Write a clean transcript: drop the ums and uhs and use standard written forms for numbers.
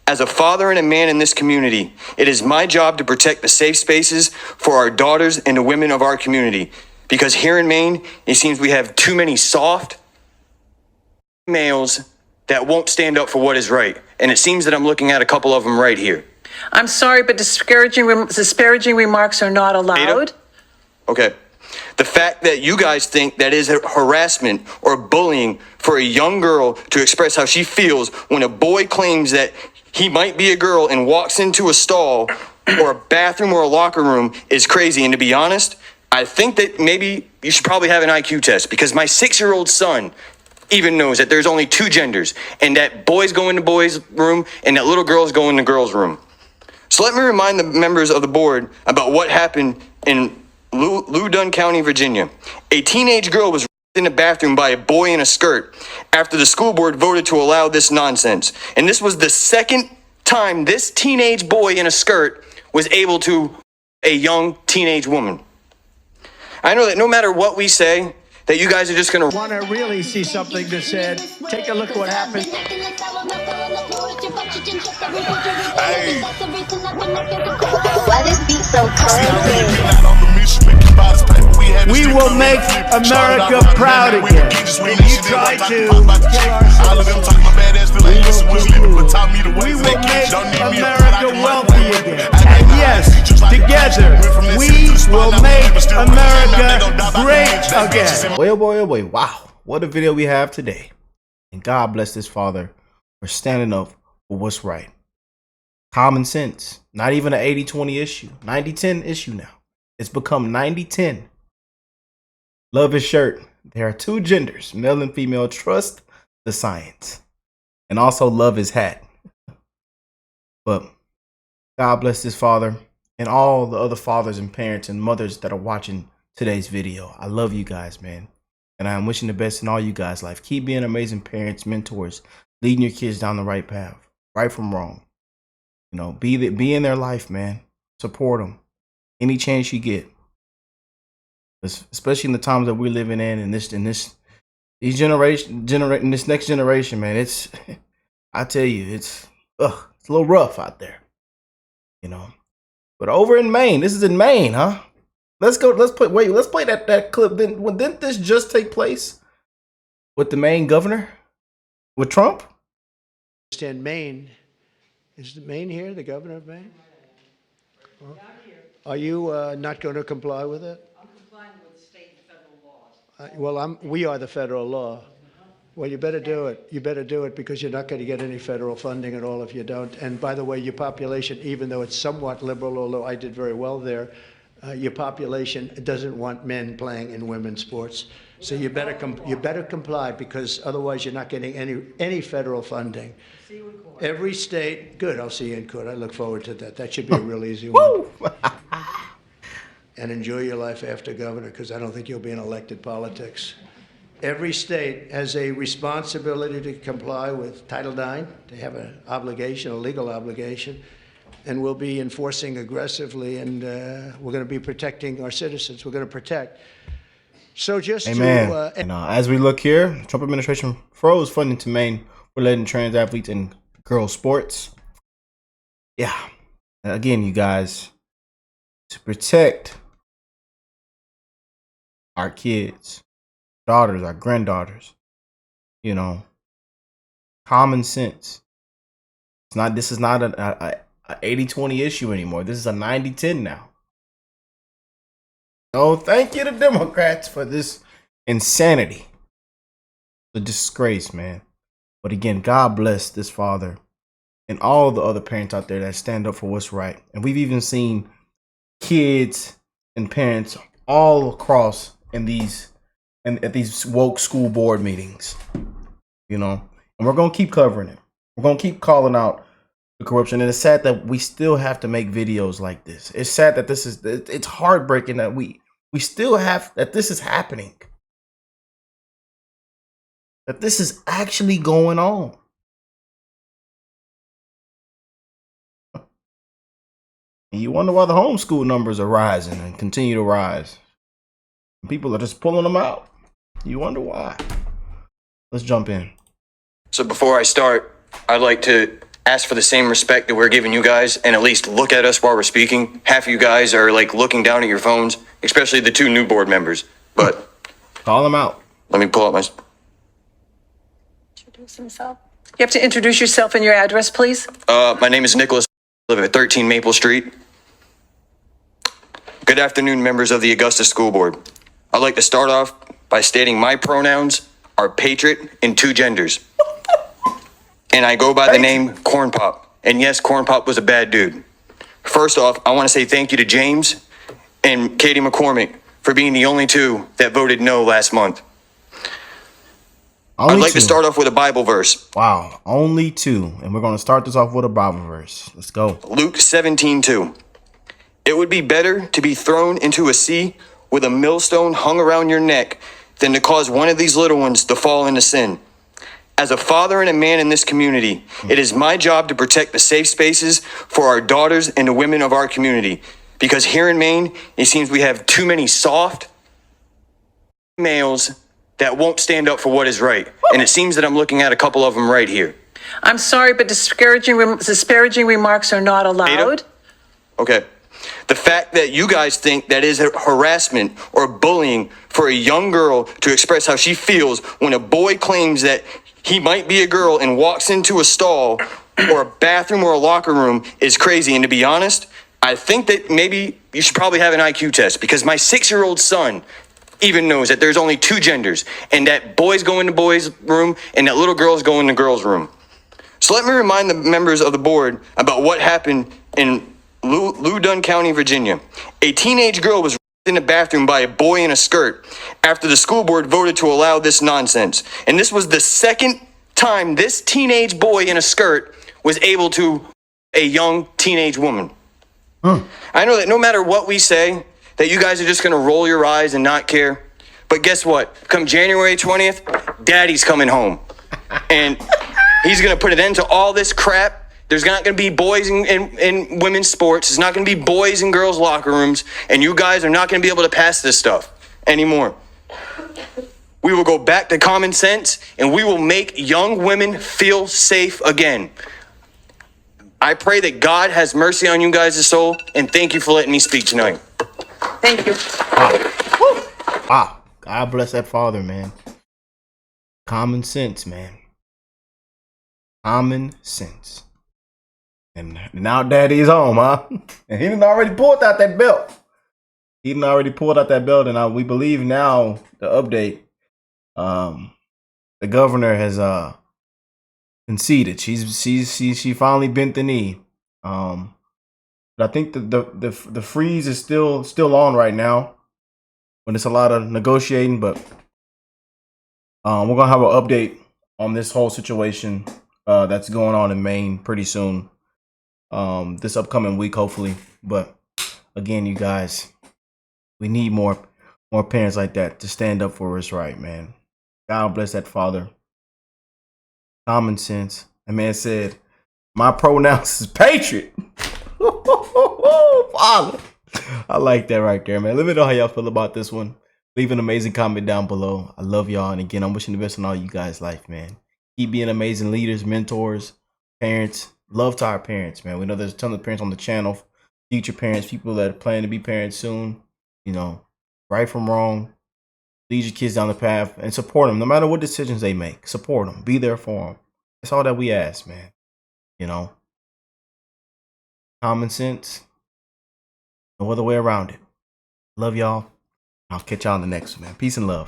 As a father and a man in this community, it is my job to protect the safe spaces for our daughters and the women of our community. Because here in Maine, it seems we have too many soft males that won't stand up for what is right. And it seems that I'm looking at a couple of them right here. I'm sorry, but disparaging remarks are not allowed. Ada? Okay. The fact that you guys think that is harassment or bullying for a young girl to express how she feels when a boy claims that he might be a girl and walks into a stall or a bathroom or a locker room is crazy. And to be honest, I think that maybe you should probably have an IQ test, because my 6-year-old son even knows that there's only 2 genders, and that boys go in the boys' room and that little girls go in the girls' room. So let me remind the members of the board about what happened in Loudoun County, Virginia. A teenage girl was in the bathroom by a boy in a skirt after the school board voted to allow this nonsense. And this was the second time this teenage boy in a skirt was able to a young teenage woman. I know that no matter what we say, that you guys are just going to want to really see something that said, take a look at what happened. Hey. Why this beat so cold? We will make America proud again. And you try to we will make America wealthy again. And yes, together, we will make America great again. Boy, oh boy, oh boy. Wow. What a video we have today. And God bless this father for standing up for what's right. Common sense. Not even an 80-20 issue. 90-10 issue now. It's become 90-10. Love his shirt. There are 2 genders, male and female. Trust the science. And also love his hat. But God bless this father and all the other fathers and parents and mothers that are watching today's video. I love you guys, man. And I'm wishing the best in all you guys' life. Keep being amazing parents, mentors, leading your kids down the right path, right from wrong. You know, be in their life, man. Support them any chance you get. Especially in the times that we're living in this next generation, man. It's I tell you, it's a little rough out there, you know. But over in Maine, this is in Maine, huh? Let's play that clip. Didn't this just take place with the Maine governor, with Trump? In Maine, is Maine here, the governor of Maine? Are you not going to comply with it? I'm complying with state and federal laws. We are the federal law. Well, you better do it. You better do it, because you're not going to get any federal funding at all if you don't. And by the way, your population, even though it's somewhat liberal, although I did very well there, your population doesn't want men playing in women's sports. So you better comply, because otherwise you're not getting any federal funding. See you in court. Every state, good. I'll see you in court. I look forward to that. That should be a real easy one. And enjoy your life after governor, because I don't think you'll be in elected politics. Every state has a responsibility to comply with Title IX. They have an obligation, a legal obligation, and we'll be enforcing aggressively, and we're going to be protecting our citizens. We're going to protect. So just Amen. And as we look here, Trump administration froze funding to Maine relating trans athletes in girls sports. Yeah. Again, you guys, to protect our kids, daughters, our granddaughters, you know, common sense. This is not a 80-20 issue anymore. This is a 90-10 now. Oh, thank you to Democrats for this insanity. It's a disgrace, man. But again, God bless this father and all the other parents out there that stand up for what's right. And we've even seen kids and parents all across at these woke school board meetings, you know, and we're going to keep covering it. We're going to keep calling out the corruption. And it's sad that we still have to make videos like this. It's sad that it's heartbreaking that we still have, that this is happening, that this is actually going on. And you wonder why the homeschool numbers are rising and continue to rise. People are just pulling them out. You wonder why. Let's jump in. So before I start, I'd like to ask for the same respect that we're giving you guys and at least look at us while we're speaking. Half of you guys are like looking down at your phones, especially the two new board members. But Call him out. let me pull up my. Introduce himself. You have to introduce yourself and your address, please. My name is Nicholas. I live at 13 Maple Street. Good afternoon, members of the Augusta School Board. I'd like to start off by stating my pronouns are patriot in two genders. And I go by the name Corn Pop. And yes, Corn Pop was a bad dude. First off, I want to say thank you to James and Katie McCormick for being the only two that voted no last month. I'd like to start off with a Bible verse. Wow, only two. And we're going to start this off with a Bible verse. Let's go. Luke 17:2. It would be better to be thrown into a sea with a millstone hung around your neck than to cause one of these little ones to fall into sin. As a father and a man in this community, it is my job to protect the safe spaces for our daughters and the women of our community. Because here in Maine, it seems we have too many soft males that won't stand up for what is right. And it seems that I'm looking at a couple of them right here. I'm sorry, but disparaging remarks are not allowed. Ada? Okay. The fact that you guys think that is harassment or bullying for a young girl to express how she feels when a boy claims that he might be a girl and walks into a stall or a bathroom or a locker room is crazy. And to be honest, I think that maybe you should probably have an IQ test, because my 6-year-old son even knows that there's only two genders and that boys go in the boys' room and that little girls go in the girls' room. So let me remind the members of the board about what happened in Loudoun County, Virginia. A teenage girl was in the bathroom by a boy in a skirt after the school board voted to allow this nonsense. And this was the second time this teenage boy in a skirt was able to a young teenage woman. I know that no matter what we say, that you guys are just going to roll your eyes and not care. But guess what? Come January 20th, Daddy's coming home. And he's going to put an end to all this crap. There's not going to be boys in women's sports. There's not going to be boys in girls' locker rooms. And you guys are not going to be able to pass this stuff anymore. We will go back to common sense, and we will make young women feel safe again. I pray that God has mercy on you guys' soul, and thank you for letting me speak tonight. Thank you. Wow. God bless that father, man. Common sense, man. Common sense. And now Daddy's home, huh? And he done already pulled out that belt. And we believe now the update. The governor has conceded. She finally bent the knee. But I think the freeze is still on right now. But it's a lot of negotiating. But we're gonna have an update on this whole situation that's going on in Maine pretty soon. This upcoming week, hopefully. But again, you guys, we need more parents like that to stand up for what's right, man. God bless that father. Common sense. That man said, my pronouns is patriot. Father. I like that right there, man. Let me know how y'all feel about this one. Leave an amazing comment down below. I love y'all. And again, I'm wishing the best in all you guys' life, man. Keep being amazing leaders, mentors, parents. Love to our parents, man. We know there's a ton of parents on the channel, future parents, people that plan to be parents soon. You know, right from wrong. Lead your kids down the path and support them no matter what decisions they make. Support them. Be there for them. That's all that we ask, man. You know, common sense. No other way around it. Love y'all. I'll catch y'all on the next one, man. Peace and love.